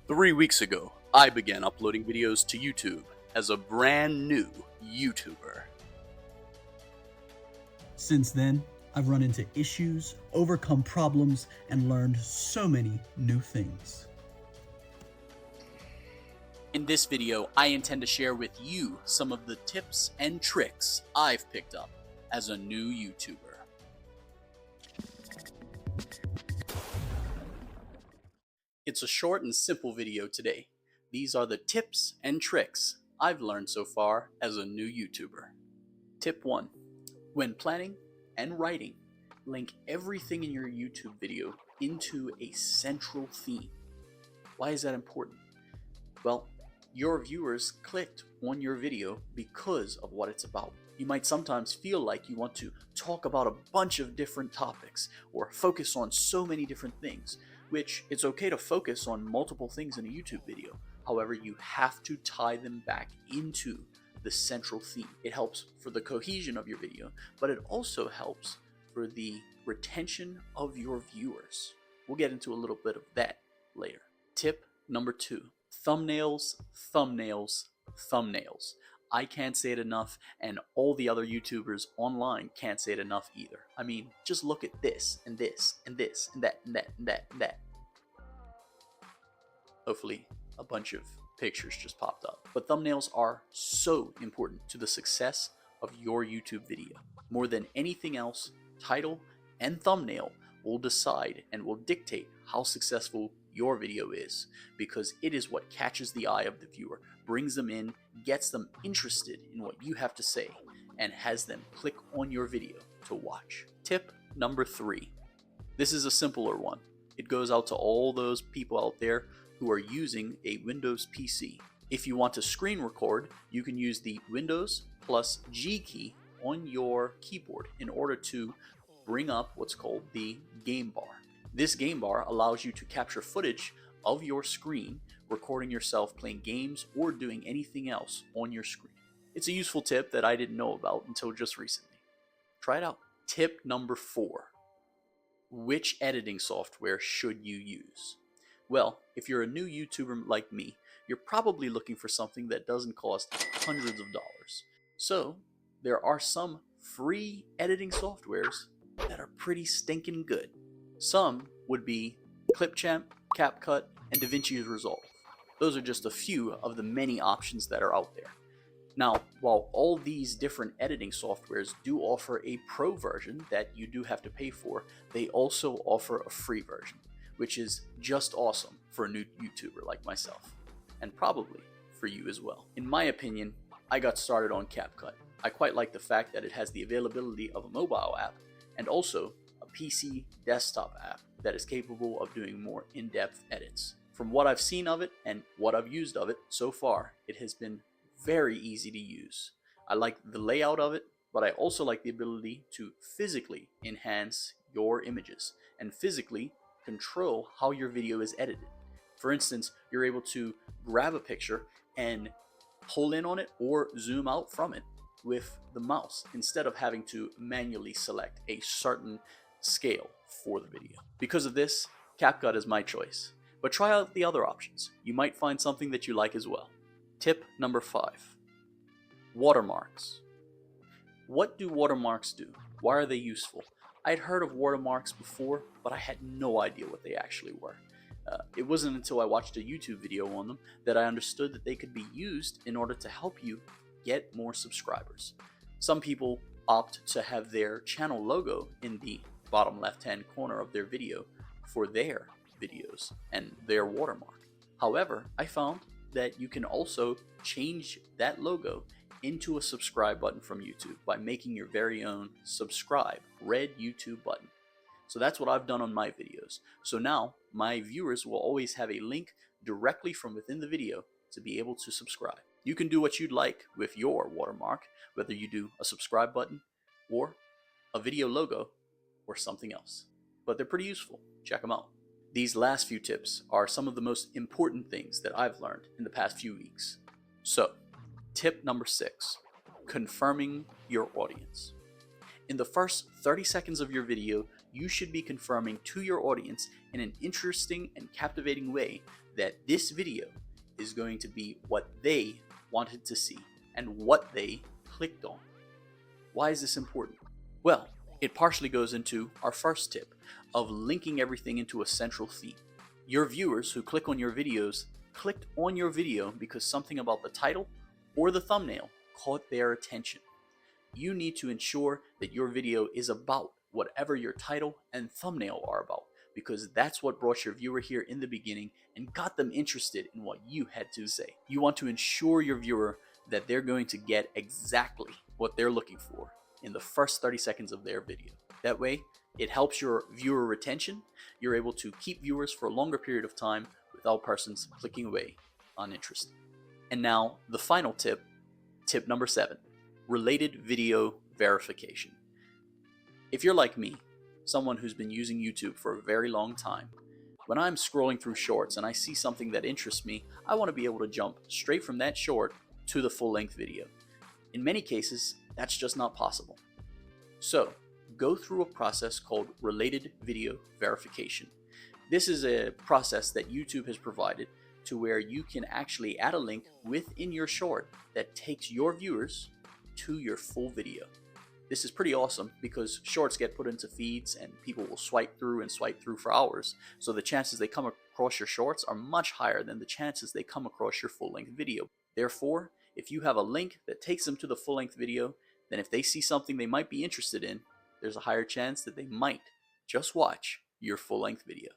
3 weeks ago, I began uploading videos to YouTube as a brand new YouTuber. Since then, I've run into issues, overcome problems, and learned so many new things. In this video, I intend to share with you some of the tips and tricks I've picked up as a new YouTuber. It's a short and simple video today. These are the tips and tricks I've learned so far as a new YouTuber. Tip 1. When planning and writing, link everything in your YouTube video into a central theme. Why is that important? Well, your viewers clicked on your video because of what it's about. You might sometimes feel like you want to talk about a bunch of different topics or focus on so many different things, which it's okay to focus on multiple things in a YouTube video. However, you have to tie them back into the central theme. It helps for the cohesion of your video, but it also helps for the retention of your viewers. We'll get into a little bit of that later. Tip number 2. Thumbnails, thumbnails, thumbnails. I can't say it enough, and all the other YouTubers online can't say it enough either. I mean, just look at this, and this, and this, and that, and that, and that, and that. Hopefully, a bunch of pictures just popped up. But thumbnails are so important to the success of your YouTube video. More than anything else, title and thumbnail will decide and will dictate how successful your video is, because it is what catches the eye of the viewer, brings them in, gets them interested in what you have to say, and has them click on your video to watch. Tip number 3. This is a simpler one. It goes out to all those people out there who are using a Windows PC. If you want to screen record, you can use the Windows plus G key on your keyboard in order to bring up what's called the GameBar. This GameBar allows you to capture footage of your screen, recording yourself playing games or doing anything else on your screen. It's a useful tip that I didn't know about until just recently. Try it out. Tip number 4. Which editing software should you use? Well, if you're a new YouTuber like me, you're probably looking for something that doesn't cost hundreds of dollars. So, there are some free editing softwares that are pretty stinking good. Some would be Clipchamp, CapCut, and DaVinci Resolve. Those are just a few of the many options that are out there. Now, while all these different editing softwares do offer a pro version that you do have to pay for, they also offer a free version, which is just awesome for a new YouTuber like myself, and probably for you as well. In my opinion, I got started on CapCut. I quite like the fact that it has the availability of a mobile app and also a PC desktop app that is capable of doing more in-depth edits. From what I've seen of it and what I've used of it so far, it has been very easy to use. I like the layout of it, but I also like the ability to physically enhance your images and physically control how your video is edited. For instance, you're able to grab a picture and pull in on it or zoom out from it with the mouse instead of having to manually select a certain scale for the video. Because of this, CapCut is my choice. But try out the other options. You might find something that you like as well. Tip number 5. Watermarks. What do watermarks do? Why are they useful? I'd heard of watermarks before, but I had no idea what they actually were. It wasn't until I watched a YouTube video on them that I understood that they could be used in order to help you get more subscribers. Some people opt to have their channel logo in the bottom left-hand corner of their video for their videos and their watermark. However, I found that you can also change that logo into a subscribe button from YouTube by making your very own subscribe red YouTube button. So that's what I've done on my videos. So now my viewers will always have a link directly from within the video to be able to subscribe. You can do what you'd like with your watermark, whether you do a subscribe button or a video logo or something else. But they're pretty useful. Check them out. These last few tips are some of the most important things that I've learned in the past few weeks. So, tip number 6, confirming your audience. In the first 30 seconds of your video, you should be confirming to your audience in an interesting and captivating way that this video is going to be what they wanted to see and what they clicked on. Why is this important? Well, it partially goes into our first tip of linking everything into a central theme. Your viewers who click on your videos clicked on your video because something about the title or the thumbnail caught their attention. You need to ensure that your video is about whatever your title and thumbnail are about, because that's what brought your viewer here in the beginning and got them interested in what you had to say. You want to ensure your viewer that they're going to get exactly what they're looking for in the first 30 seconds of their video. That way, it helps your viewer retention. You're able to keep viewers for a longer period of time without persons clicking away uninterested. And now, the final tip, tip number 7, related video verification. If you're like me, someone who's been using YouTube for a very long time, when I'm scrolling through shorts and I see something that interests me, I want to be able to jump straight from that short to the full-length video. In many cases, that's just not possible. So, go through a process called related video verification. This is a process that YouTube has provided to where you can actually add a link within your short that takes your viewers to your full video. This is pretty awesome because shorts get put into feeds and people will swipe through for hours. So the chances they come across your shorts are much higher than the chances they come across your full-length video. Therefore, if you have a link that takes them to the full-length video, then if they see something they might be interested in, there's a higher chance that they might just watch your full-length video.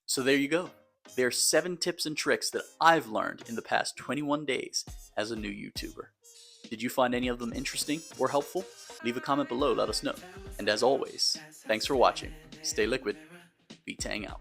So there you go. There are 7 tips and tricks that I've learned in the past 21 days as a new YouTuber. Did you find any of them interesting or helpful? Leave a comment below, let us know. And as always, thanks for watching. Stay liquid. Be Tang out.